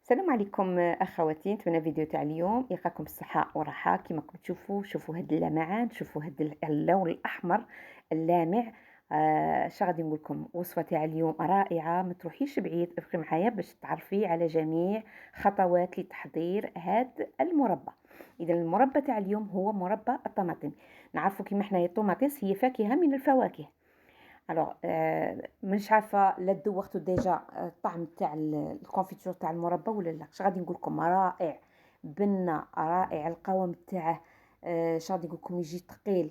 السلام عليكم اخواتي. نتمنى فيديو تاع اليوم يلقاكم بالصحه والراحه. كما راكم تشوفوا هاد اللمعان، شوفوا هاد اللون الاحمر اللامع. اش غادي نقول لكم؟ وصفه تاع اليوم رائعه، ما تروحيش بعيد، ابقي معايا باش تعرفي على جميع خطوات لتحضير هاد المربى. اذا المربى تاع اليوم هو مربى الطماطم. نعرفوا كيما حنايا الطوماطيس هي فاكهه من الفواكه. الوغ مش عارفه لا دوقتوا ديجا الطعم تاع الكونفيتور تاع المربى ولا لا. اش غادي نقول لكم؟ رائع، بنه رائع، القوام تاعه اش غادي نقول لكم؟ يجي ثقيل.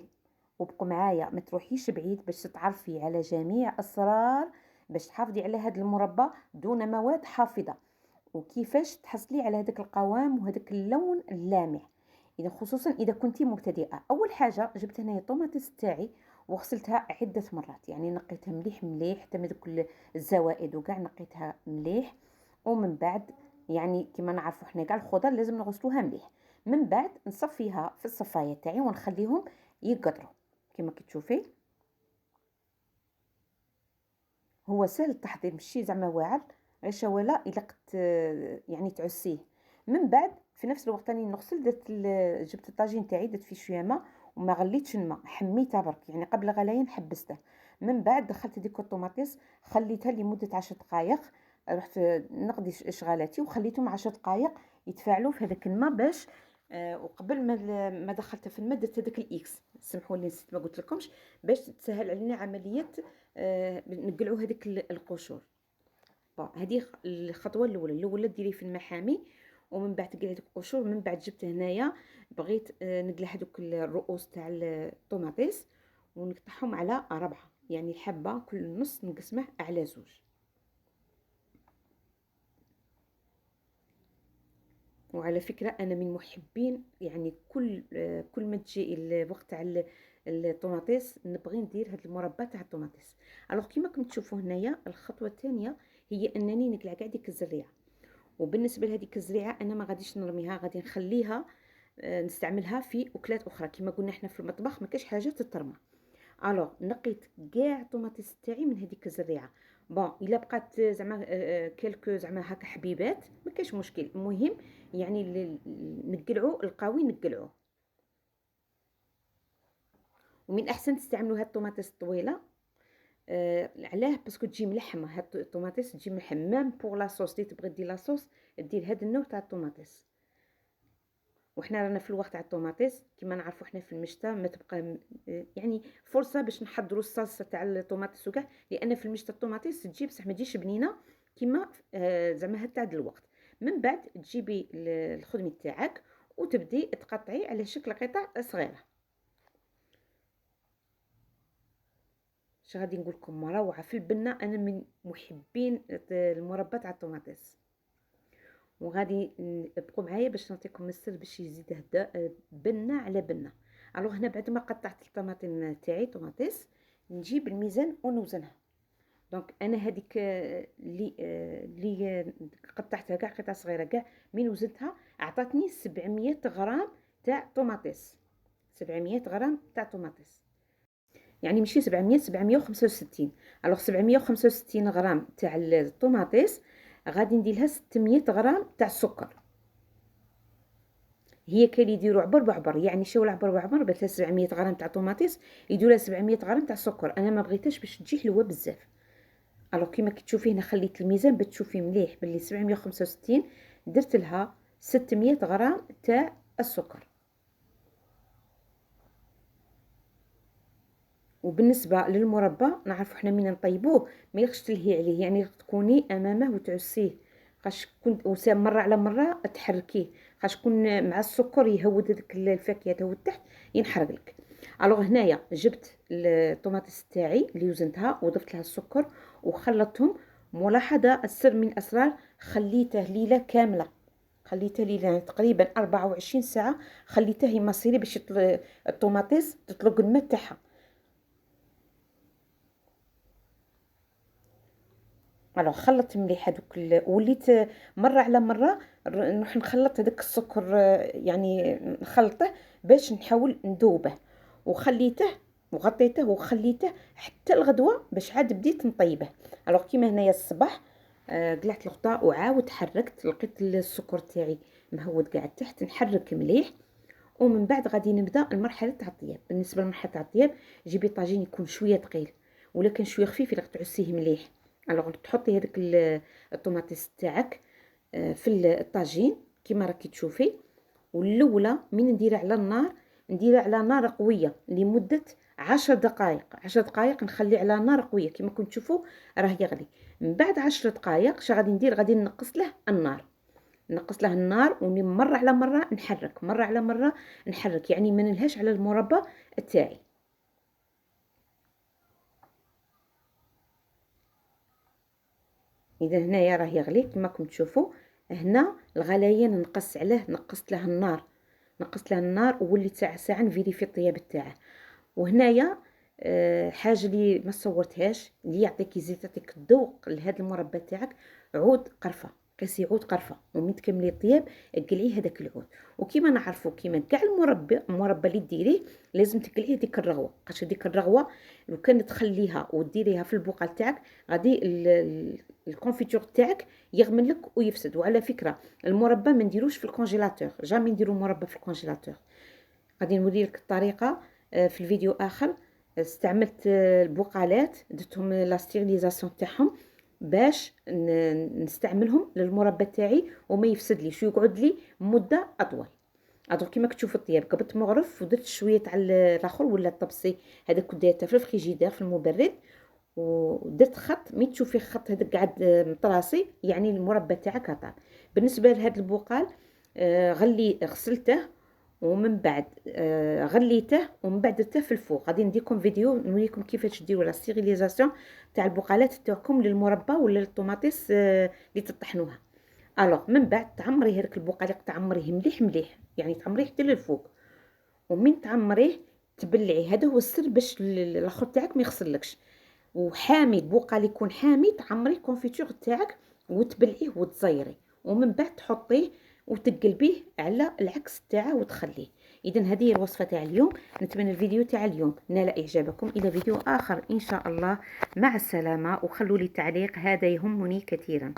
وبقوا معايا، ما تروحيش بعيد باش تتعرفي على جميع اسرار باش تحافظي على هذا المربى دون مواد حافظه، وكيفاش تحصلي على هذاك القوام وهذاك اللون اللامع. اذا خصوصا اذا كنتي مبتدئه، اول حاجه جبت هنايا الطوماطيس تاعي وغسلتها عده مرات، يعني نقيتها مليح مليح حتى من كل الزوائد وكاع نقيتها مليح. ومن بعد يعني كما نعرفوا حنا كاع الخضر لازم نغسلوها مليح. من بعد نصفيها في الصفايه تاعي ونخليهم يقطروا كما كتشوفي. هو سهل التحضير، ماشي زعما واعر، غير شواله الا قد يعني تعسيه. من بعد في نفس الوقت راني نغسل، جبت الطاجين تاعي، درت فيه شويه ماء وما غليتش الماء، حميته برك يعني قبل غليان حبسته. من بعد دخلت هذيك الطوماطيس خليتها لمده 10 دقائق، رحت نقضي اشغالاتي وخليتهم 10 دقائق يتفاعلوا في هذاك الماء باش وقبل ما دخلتها في الماء درت هذاك الاكس، سمحوا لي نسيت ما قلت لكمش، باش تسهل علينا عمليه نقلعوا هذيك القشور. بون هذه الخطوه الاولى ديري في الماء حامي، ومن بعد تقلعي هذيك القشور. من بعد جبت هنايا بغيت نقلع هذوك الرؤوس تاع الطوماطيس ونقطعهم على 4، يعني الحبه كل نص نقسمه على 2. وعلى فكرة أنا من محبين، يعني كل ما تجي الوقت تاع الطوماطيس نبغي ندير هاد المربى تاع الطوماطيس. الوغ كيما راكم تشوفوا هنايا الخطوة الثانية هي أنني نقلع كاع ديك الزريعة. وبالنسبة لهذيك الزريعة أنا ما غاديش نرميها، غادي نخليها نستعملها في أكلات أخرى. كيما قلنا احنا في المطبخ ما كاش حاجة تترمى. الوغ نقيت كاع الطوماطيس تاعي من هذيك الزريعه. بون الا بقات زعما كلكو زعما هكا حبيبات ما كاش مشكل، المهم يعني نقلعوا القاوي نقلعوه. ومن احسن تستعملوا هاد الطوماطيس الطويله. علاه؟ باسكو تجي ملحمه، هاد الطوماطيس تجي ملحمه ميم بور لاصوص. اللي تبغي دير لاصوص دير هاد النوع تاع الطوماطيس. وحنا رانا في الوقت تاع الطوماطيس، كيما نعرفوا حنا في المشتى ما تبقى يعني فرصه باش نحضروا الصلصه تاع الطوماطيس وكاع، لان في المشتى الطوماطيس تجي بصح ما تجيش بنينه كيما زعما هاد تاع الوقت. من بعد تجيبي الخدمي تاعك وتبدي تقطعي على شكل قطع صغيره. اش غادي نقول لكم؟ روعه في البنه، انا من محبين المربى تاع الطوماطيس. وغادي ابقوا معايا باش نعطيكم السر باش يزيد هدا بنه على بنه. الوغ هنا بعد ما قطعت الطماطم تاعي طوماطيس نجيب الميزان ونوزنها. دونك انا هذيك اللي قطعتها كاع قطع صغيره كاع، من وزنتها اعطتني 700 غرام تاع طوماطيس. 700 غرام تاع طوماطيس، يعني ماشي 700، 765. الوغ 765 غرام تاع الطوماطيس غادي ندير لها 600 غرام تاع السكر. هي كاين يديروا عبر بعبر، يعني شاول عبر بعبر بث 700 غرام تاع طوماطيس يديروا لها 700 غرام تاع السكر. انا ما بغيتهاش باش تجي حلوه بزاف. الوغ كيما كتشوفي هنا خليت الميزان باش تشوفي مليح باللي 765 درت لها 600 غرام تاع السكر. وبالنسبه للمربى نعرفوا حنا من نطيبوه ما يخش تلهي عليه، يعني تكوني امامه وتعسيه. خاش كنت وسام مره على مره تحركيه، خاش كون مع السكر يهود هذيك الفاكهه تهود تحت ينحرق لك. الوغ هنايا جبت الطوماطيس تاعي اللي وزنتها وضفت لها السكر وخلطتهم. ملاحظه السر من الاسرار، خليته ليله كامله، خليته ليله يعني تقريبا 24 ساعه، خليته يمصيري باش الطوماطيس تطلق الماء تاعها. الوغ خلطت مليح هذوك وليت مره على مره نروح نخلط هذاك السكر، يعني نخلطه باش نحاول نذوبه. وخليته وغطيته وخليته حتى الغدوه باش عاد بديت نطيبه. الوغ كيما هنايا الصباح قلعت الغطاء وعاود حركت، لقيت السكر تاعي مهود قاعد تحت، نحرك مليح. ومن بعد غادي نبدا المرحله تاع الطياب. بالنسبه لمرحله تاع الطياب، جيبي طاجين يكون شويه ثقيل ولكن شويه خفيف، الا تعسيه مليح. الوغ تحطي هذاك الطوماطيس تاعك في الطاجين كيما راكي تشوفي. والاولى من نديرها على النار، نديرها على نار قويه لمده 10 دقائق. 10 دقائق نخلي على نار قويه كيما كنتم تشوفوا راه يغلي. من بعد 10 دقائق اش غادي ندير؟ غادي نقص له النار، نقص له النار، ومره على مره نحرك، مره على مره نحرك، يعني ما نلهاش على المربى تاعي. اذا هنايا راه يغلي كما راكم تشوفوا. هنا الغليان نقص عليه، نقصت له النار، نقصت له النار ووليت ساعه ساعه نفيريفي الطياب تاعه. وهنايا حاجه اللي ما صورتهاش، اللي يعطيك يزيد يعطيك الذوق لهذا المربى تاعك، عود قرفه. قيسي عود قرفه ومن تكملي الطياب قلعيه هذاك العود. وكيما نعرفوا كيما كاع المربى اللي ديريه لازم تقلعيه ديك الرغوه، خاطر ديك الرغوه لو كان تخليها وديريها في البقال تاعك غادي الكونفيتور تاعك يغمن لك ويفسد. وعلى فكره المربى ما نديروش في الكونجيلاتور، جامي نديرو مربى في الكونجيلاتور. غادي نوري لك الطريقه في الفيديو اخر. استعملت البقالات درتهم لا ستيريليزاسيون تاعهم باش نستعملهم للمربى تاعي وما يفسد لي شو يقعد لي مده اطول. ادوك كيما كتشوفوا الطياب قبضت مغرف ودرت شويه تاع الاخر ولا الطبسي هذاك كنت دايرته في الفريجيدير في المبرد. ودرت خط، مي تشوفي خط هذاك قاعد مطراسي يعني المربى تاعك هطال. بالنسبه لهذا البقال غسلته ومن بعد غليته ومن بعد درته في الفوق. غادي نديكم فيديو نوريكم كيفاش ديروا لا ستيريليزاسيون تاع البقالات تاعكم للمربى ولا للطوماطيس اللي تطحنوها. الوغ من بعد تعمري هذاك البقاليق، تعمريه مليح مليح، يعني تعمريه حتى للفوق. ومن تعمريه تبلعيه، هذا هو السر باش الاخر تاعك ما يخسرلكش. وحامي البقال يكون حامي، تعمريه كونفيتور تاعك وتبلعيه وتزيري، ومن بعد تحطيه وتقلبيه على العكس تاعه وتخليه. اذا هذه هي الوصفه تاع اليوم. نتمنى الفيديو تاع اليوم نال اعجابكم. الى فيديو اخر ان شاء الله، مع السلامه. وخلوا لي تعليق، هذا يهمني كثيرا.